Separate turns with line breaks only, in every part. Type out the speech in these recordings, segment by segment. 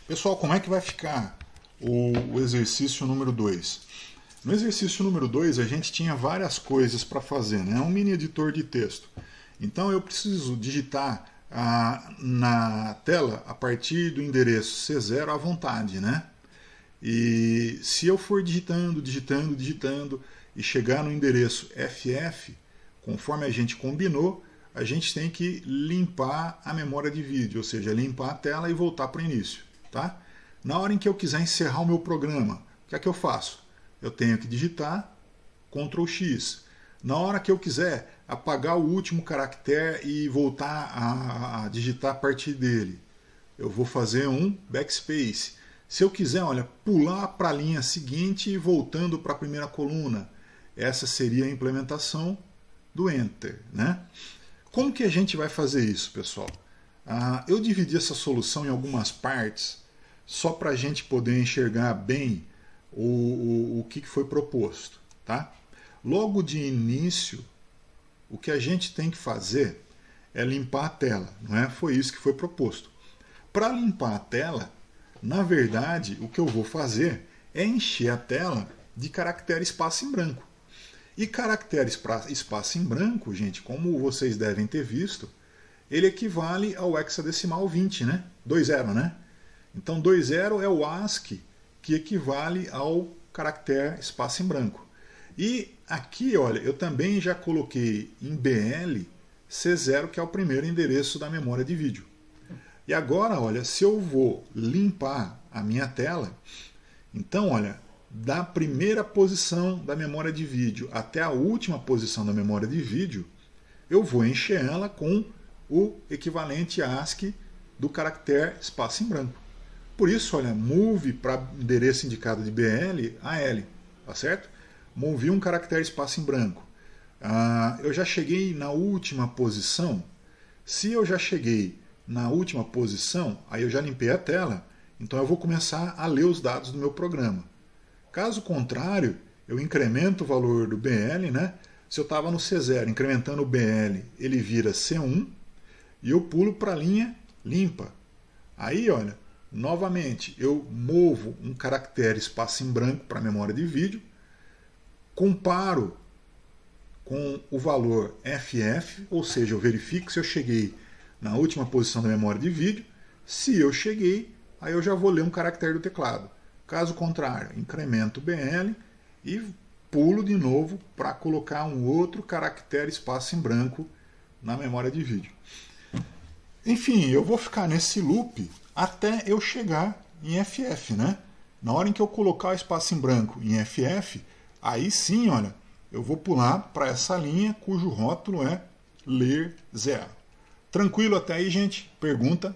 Pessoal, como é que vai ficar o exercício número 2? No exercício número 2 a gente tinha várias coisas para fazer, né? É um mini editor de texto. Então eu preciso digitar na tela a partir do endereço C0 à vontade, né? E se eu for digitando e chegar no endereço FF, conforme a gente combinou, a gente tem que limpar a memória de vídeo, ou seja, limpar a tela e voltar para o início. Tá? Na hora em que eu quiser encerrar o meu programa, o que é que eu faço? Eu tenho que digitar Ctrl X. Na hora que eu quiser apagar o último caractere e voltar a digitar a partir dele, eu vou fazer um backspace. Se eu quiser, olha, pular para a linha seguinte e voltando para a primeira coluna, essa seria a implementação do Enter, né? Como que a gente vai fazer isso, pessoal? Eu dividi essa solução em algumas partes, só para a gente poder enxergar bem o que foi proposto. Tá? Logo de início, o que a gente tem que fazer é limpar a tela. Não é? Foi isso que foi proposto. Para limpar a tela, na verdade, o que eu vou fazer é encher a tela de caractere espaço em branco. E caractere espaço em branco, gente, como vocês devem ter visto, ele equivale ao hexadecimal 20, né? 20, né? Então 20 é o ASCII que equivale ao caractere espaço em branco. E aqui, olha, eu também já coloquei em BL C0, que é o primeiro endereço da memória de vídeo. E agora, olha, se eu vou limpar a minha tela, então, olha, da primeira posição da memória de vídeo até a última posição da memória de vídeo, eu vou encher ela com o equivalente ASCII do caractere espaço em branco. Por isso, olha, move para endereço indicado de BL a L, tá certo? Movi um caractere espaço em branco. Eu já cheguei na última posição. Se eu já cheguei na última posição, aí eu já limpei a tela, então eu vou começar a ler os dados do meu programa. Caso contrário, eu incremento o valor do BL, né? Se eu estava no C0 incrementando o BL, ele vira C1 e eu pulo para a linha limpa. Aí, olha, novamente, eu movo um caractere espaço em branco para a memória de vídeo, comparo com o valor FF, ou seja, eu verifico se eu cheguei na última posição da memória de vídeo. Se eu cheguei, aí eu já vou ler um caractere do teclado. Caso contrário, incremento o BL e pulo de novo para colocar um outro caractere espaço em branco na memória de vídeo. Enfim, eu vou ficar nesse loop até eu chegar em FF, né? Na hora em que eu colocar o espaço em branco em FF, aí sim, olha, eu vou pular para essa linha cujo rótulo é ler 0. Tranquilo até aí, gente? Pergunta?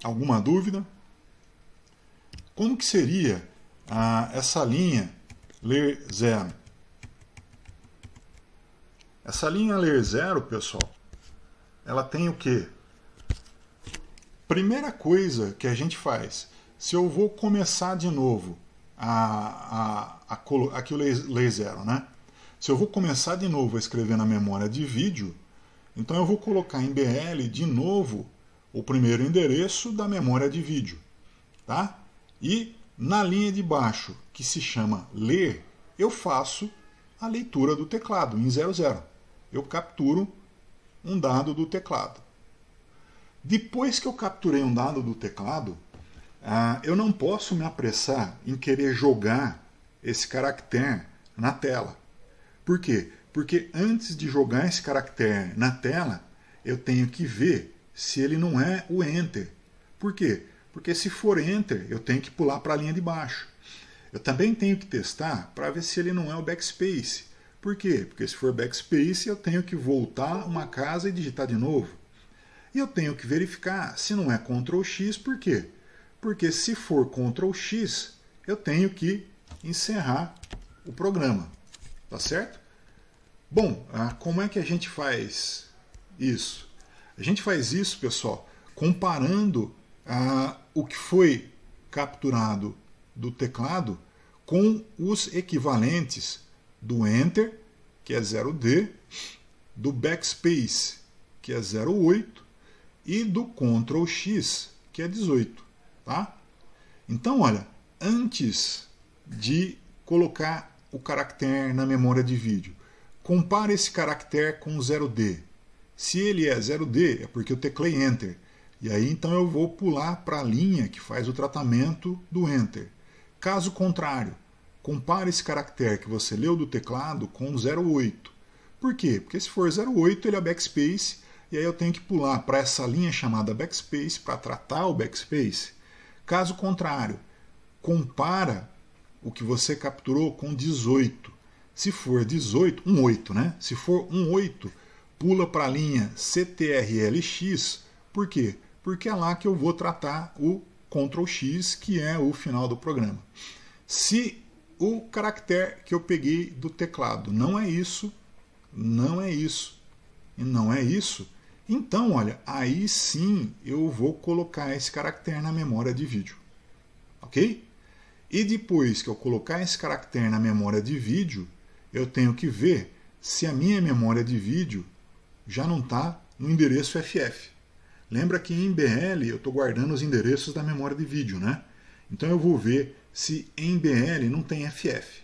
Alguma dúvida? Como que seria essa linha ler 0? Essa linha ler 0, pessoal, ela tem o quê? Primeira coisa que a gente faz, se eu vou começar de novo aqui o ler 0, né? Se eu vou começar de novo a escrever na memória de vídeo, então eu vou colocar em BL de novo o primeiro endereço da memória de vídeo. Tá? E na linha de baixo, que se chama ler, eu faço a leitura do teclado em 00. Eu capturo um dado do teclado. Depois que eu capturei um dado do teclado, eu não posso me apressar em querer jogar esse caractere na tela. Por quê? Porque antes de jogar esse caractere na tela, eu tenho que ver se ele não é o Enter. Por quê? Porque se for Enter, eu tenho que pular para a linha de baixo. Eu também tenho que testar para ver se ele não é o Backspace. Por quê? Porque se for Backspace, eu tenho que voltar uma casa e digitar de novo. E eu tenho que verificar se não é Ctrl X, por quê? Porque se for Ctrl X, eu tenho que encerrar o programa. Tá certo? Bom, como é que a gente faz isso? A gente faz isso, pessoal, comparando o que foi capturado do teclado com os equivalentes do Enter, que é 0D, do Backspace, que é 0,8, e do Ctrl X, que é 18. Tá? Então, olha, antes de colocar o caractere na memória de vídeo, compare esse caractere com 0D. Se ele é 0D, é porque eu teclei Enter. E aí, então, eu vou pular para a linha que faz o tratamento do Enter. Caso contrário, compare esse caractere que você leu do teclado com 08. Por quê? Porque se for 08, ele é backspace, e aí eu tenho que pular para essa linha chamada backspace para tratar o backspace. Caso contrário, compara o que você capturou com 18. Se for 18, 8, né? Se for 8, pula para a linha CTRL-X. Por quê? Porque é lá que eu vou tratar o Ctrl X, que é o final do programa. Se o caractere que eu peguei do teclado não é isso, não é isso e não é isso, então, olha, aí sim eu vou colocar esse caractere na memória de vídeo. Ok? E depois que eu colocar esse caractere na memória de vídeo, eu tenho que ver se a minha memória de vídeo já não está no endereço FF. Lembra que em BL eu estou guardando os endereços da memória de vídeo, né? Então eu vou ver se em BL não tem FF.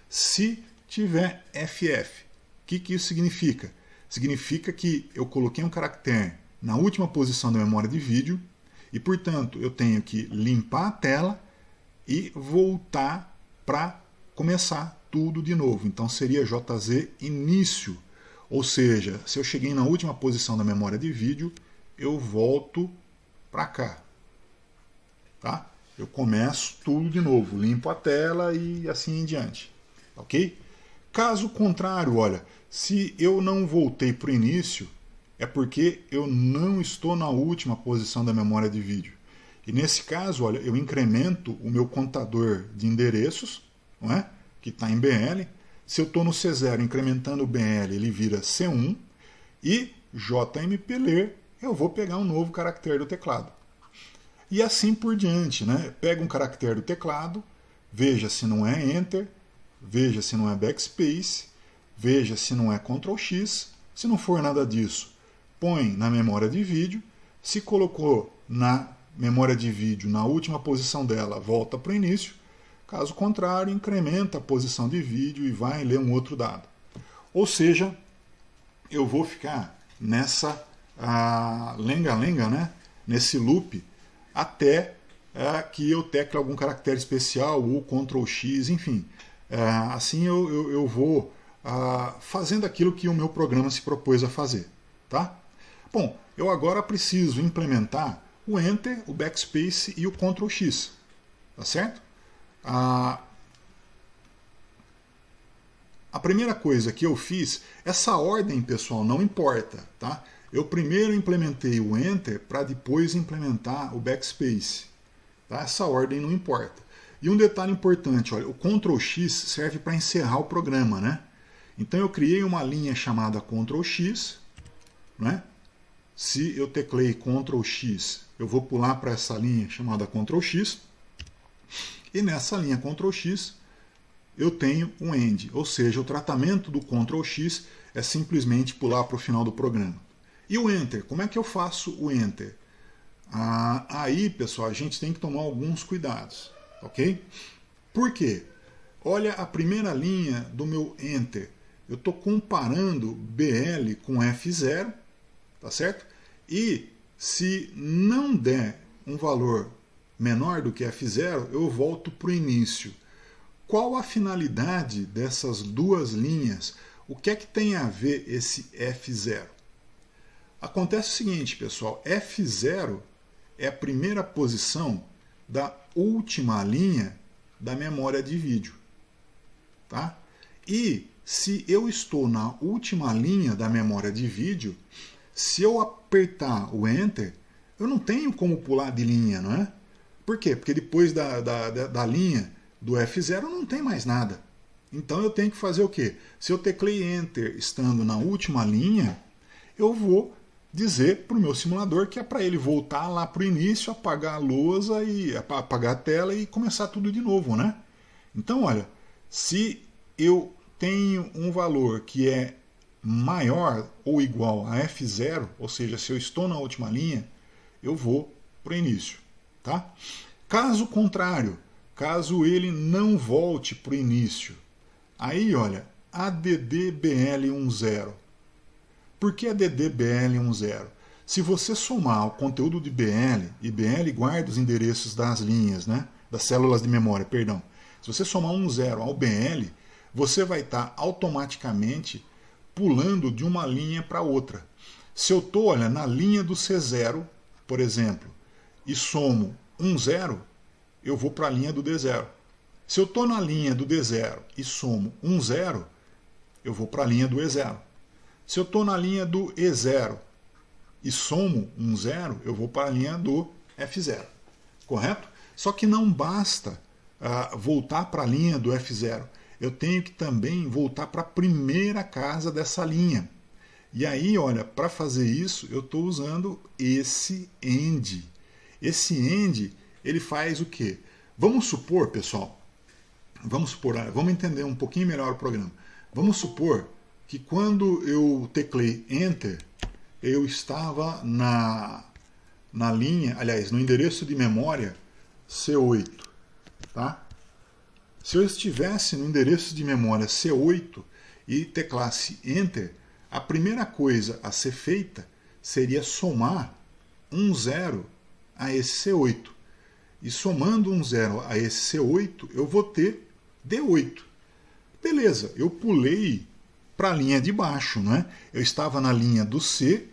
Se tiver FF, o que isso significa? Significa que eu coloquei um caractere na última posição da memória de vídeo e, portanto, eu tenho que limpar a tela e voltar para começar tudo de novo. Então seria JZ início. Ou seja, se eu cheguei na última posição da memória de vídeo, eu volto para cá. Tá? Eu começo tudo de novo, limpo a tela e assim em diante. Ok? Caso contrário, olha, se eu não voltei para o início, é porque eu não estou na última posição da memória de vídeo. E nesse caso, olha, eu incremento o meu contador de endereços, não é? Que está em BL. Se eu estou no C0 incrementando o BL, ele vira C1. E JMPLer, eu vou pegar um novo caractere do teclado. E assim por diante, né? Pega um caractere do teclado, veja se não é Enter, veja se não é Backspace, veja se não é Ctrl X. Se não for nada disso, põe na memória de vídeo. Se colocou na memória de vídeo na última posição dela, volta para o início. Caso contrário, incrementa a posição de vídeo e vai ler um outro dado. Ou seja, eu vou ficar nessa lenga-lenga, né? Nesse loop, até que eu tecle algum caractere especial, ou Ctrl X, enfim. Assim eu vou fazendo aquilo que o meu programa se propôs a fazer. Tá? Bom, eu agora preciso implementar o Enter, o Backspace e o Ctrl X. Tá certo? A primeira coisa que eu fiz, essa ordem, pessoal, não importa. Tá? Eu primeiro implementei o Enter para depois implementar o Backspace. Tá? Essa ordem não importa. E um detalhe importante, olha, o Ctrl X serve para encerrar o programa, né? Então eu criei uma linha chamada Ctrl X, né? Se eu teclei Ctrl X, eu vou pular para essa linha chamada Ctrl X. E nessa linha Ctrl X, eu tenho um end, ou seja, o tratamento do Ctrl X é simplesmente pular para o final do programa. E o Enter, como é que eu faço o Enter? Aí, pessoal, a gente tem que tomar alguns cuidados, ok? Por quê? Olha a primeira linha do meu Enter. Eu estou comparando BL com F0, tá certo? E se não der um valor menor do que F0, eu volto para o início. Qual a finalidade dessas duas linhas? O que é que tem a ver esse F0? Acontece o seguinte, pessoal, F0 é a primeira posição da última linha da memória de vídeo. Tá? E se eu estou na última linha da memória de vídeo, se eu apertar o Enter, eu não tenho como pular de linha, não é? Por quê? Porque depois da linha do F0 não tem mais nada. Então eu tenho que fazer o quê? Se eu teclei Enter estando na última linha, eu vou dizer para o meu simulador que é para ele voltar lá para o início, apagar a lousa, e apagar a tela e começar tudo de novo, né? Então, olha, se eu tenho um valor que é maior ou igual a F0, ou seja, se eu estou na última linha, eu vou para o início. Tá? Caso contrário, caso ele não volte para o início, aí olha, ADD-BL10. Por que ADD-BL10? Se você somar o conteúdo de BL, e BL guarda os endereços das linhas, né? Das células de memória, perdão. Se você somar 10 ao BL, você vai estar automaticamente pulando de uma linha para outra. Se eu estou na linha do C0, por exemplo, e somo 10, eu vou para a linha do D0. Se eu estou na linha do D0 e somo 10, eu vou para a linha do E0. Se eu estou na linha do E0 e somo 10, eu vou para a linha do F0. Correto? Só que não basta voltar para a linha do F0. Eu tenho que também voltar para a primeira casa dessa linha. E aí, olha, para fazer isso, eu estou usando esse AND. Esse AND, ele faz o quê? Vamos supor, pessoal, vamos entender um pouquinho melhor o programa. Vamos supor que quando eu teclei Enter, eu estava na linha, aliás, no endereço de memória C8. Tá? Se eu estivesse no endereço de memória C8 e teclasse Enter, a primeira coisa a ser feita seria somar 10 a esse C8. E somando 10 a esse C8, eu vou ter D8. Beleza, eu pulei para a linha de baixo, não é? Eu estava na linha do C,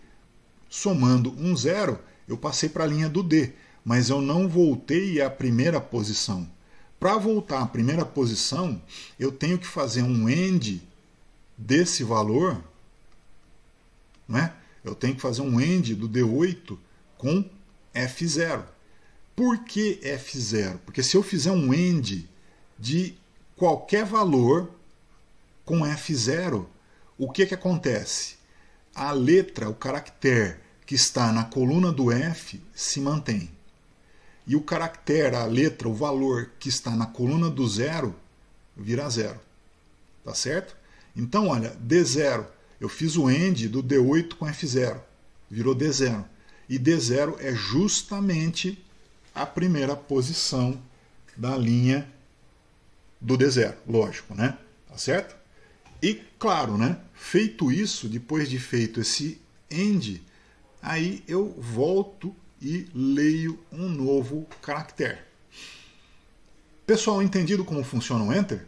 somando 10, eu passei para a linha do D, mas eu não voltei à primeira posição. Para voltar à primeira posição, eu tenho que fazer um AND desse valor, né? Eu tenho que fazer um AND do D8 com F0. Por que F0? Porque se eu fizer um AND de qualquer valor com F0, o que acontece? A letra, o caractere que está na coluna do F se mantém. E o caractere, a letra, o valor que está na coluna do 0 vira 0. Tá certo? Então, olha, D0, eu fiz o AND do D8 com F0, virou D0. E D0 é justamente a primeira posição da linha do D0, lógico, né? Tá certo? E, claro, né? Feito isso, depois de feito esse AND, aí eu volto e leio um novo caractere. Pessoal, entendido como funciona o Enter?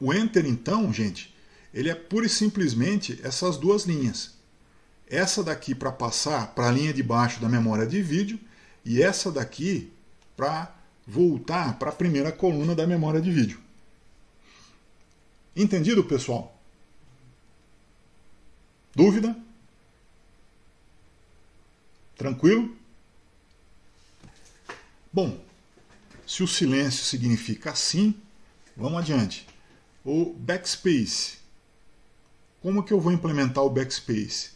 O Enter, então, gente, ele é pura e simplesmente essas duas linhas. Essa daqui para passar para a linha de baixo da memória de vídeo e essa daqui para voltar para a primeira coluna da memória de vídeo. Entendido, pessoal? Dúvida? Tranquilo? Bom, se o silêncio significa sim, vamos adiante. O backspace. Como que eu vou implementar o backspace?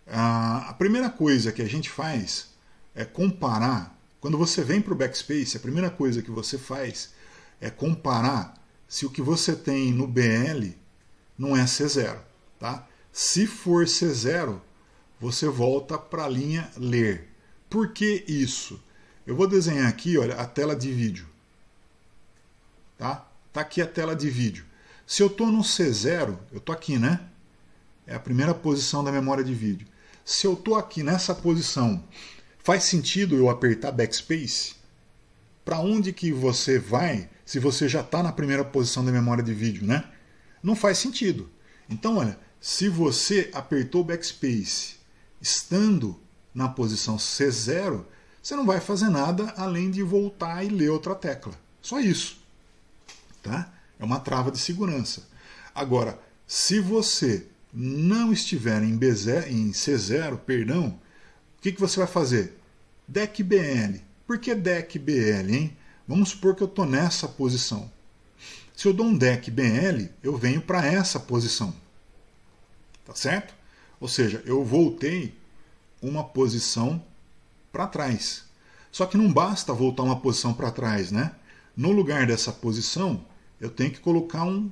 A primeira coisa que a gente faz é comparar. Quando você vem para o backspace, a primeira coisa que você faz é comparar se o que você tem no BL não é C0. Tá? Se for C0, você volta para a linha ler. Por que isso? Eu vou desenhar aqui, olha, a tela de vídeo. Tá? Tá aqui a tela de vídeo. Se eu estou no C0, eu estou aqui, né? É a primeira posição da memória de vídeo. Se eu estou aqui nessa posição, faz sentido eu apertar backspace? Para onde que você vai se você já está na primeira posição da memória de vídeo, né? Não faz sentido. Então, olha, se você apertou backspace estando na posição C0, você não vai fazer nada além de voltar e ler outra tecla. Só isso. Tá? É uma trava de segurança. Agora, se você não estiver em C0, perdão, o que você vai fazer? DEC-BL. Por que DEC-BL, hein? Vamos supor que eu estou nessa posição. Se eu dou um DEC-BL, eu venho para essa posição. Tá certo? Ou seja, eu voltei uma posição para trás. Só que não basta voltar uma posição para trás, né? No lugar dessa posição, eu tenho que colocar um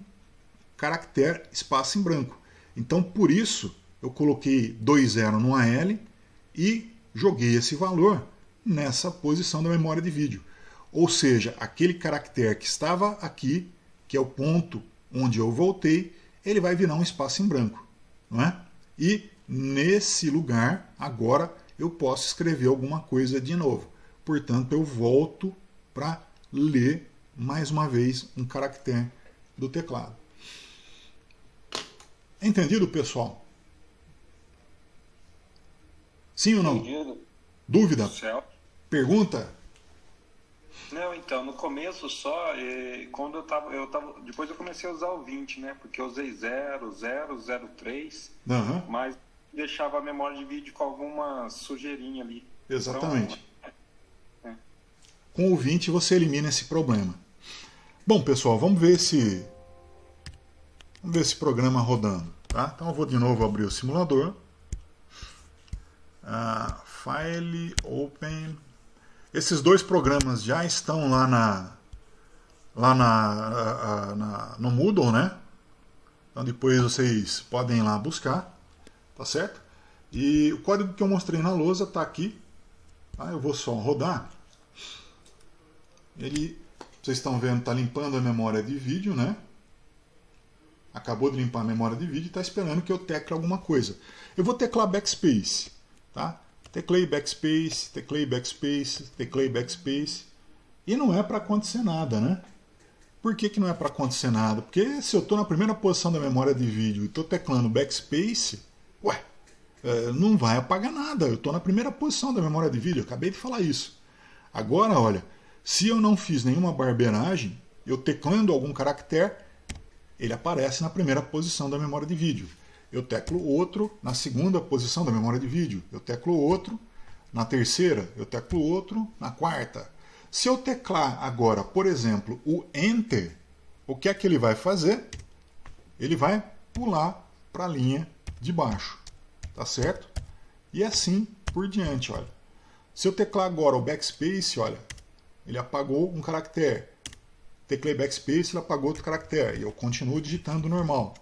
caractere espaço em branco. Então, por isso, eu coloquei 2.0 no AL e joguei esse valor nessa posição da memória de vídeo. Ou seja, aquele caractere que estava aqui, que é o ponto onde eu voltei, ele vai virar um espaço em branco, não é? E nesse lugar, agora, eu posso escrever alguma coisa de novo. Portanto, eu volto para ler mais uma vez um caractere do teclado. Entendido, pessoal? Sim ou não?
Entendido.
Dúvida?
Céu.
Pergunta?
Não, então, no começo só, quando depois eu comecei a usar o 20, né? Porque eu usei 0, 0, 03,
Uhum.
mas deixava a memória de vídeo com alguma sujeirinha ali.
Exatamente.
Então,
Com o 20 você elimina esse problema. Bom, pessoal, vamos ver esse programa rodando. Tá? Então eu vou de novo abrir o simulador. File, Open. Esses dois programas já estão lá no Moodle, né? Então depois vocês podem ir lá buscar, tá certo? E o código que eu mostrei na lousa está aqui. Tá? Eu vou só rodar. Ele, vocês estão vendo, está limpando a memória de vídeo, né? Acabou de limpar a memória de vídeo e está esperando que eu tecle alguma coisa. Eu vou teclar backspace, tá? Teclei backspace, teclei backspace, teclei backspace. E não é para acontecer nada, né? Por que não é para acontecer nada? Porque se eu estou na primeira posição da memória de vídeo e estou teclando backspace, não vai apagar nada. Eu estou na primeira posição da memória de vídeo, eu acabei de falar isso. Agora, olha, se eu não fiz nenhuma barbeiragem, eu teclando algum caractere, ele aparece na primeira posição da memória de vídeo. Eu teclo outro na segunda posição da memória de vídeo. Eu teclo outro na terceira. Eu teclo outro na quarta. Se eu teclar agora, por exemplo, o Enter, o que é que ele vai fazer? Ele vai pular para a linha de baixo. Tá certo? E assim por diante, olha. Se eu teclar agora o Backspace, olha, ele apagou um caractere. Teclei Backspace, ele apagou outro caractere. E eu continuo digitando normal.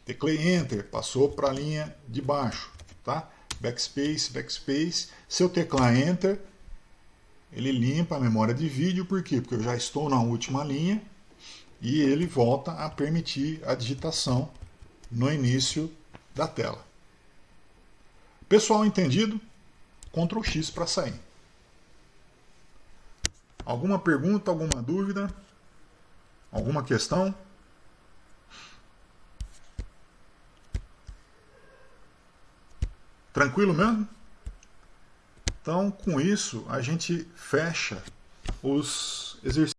Teclei Enter, passou para a linha de baixo. Tá? Backspace, Backspace. Se eu teclar Enter, ele limpa a memória de vídeo. Por quê? Porque eu já estou na última linha. E ele volta a permitir a digitação no início da tela. Pessoal, entendido? Ctrl X para sair. Alguma pergunta, alguma dúvida? Alguma questão? Tranquilo mesmo? Então, com isso, a gente fecha os exercícios.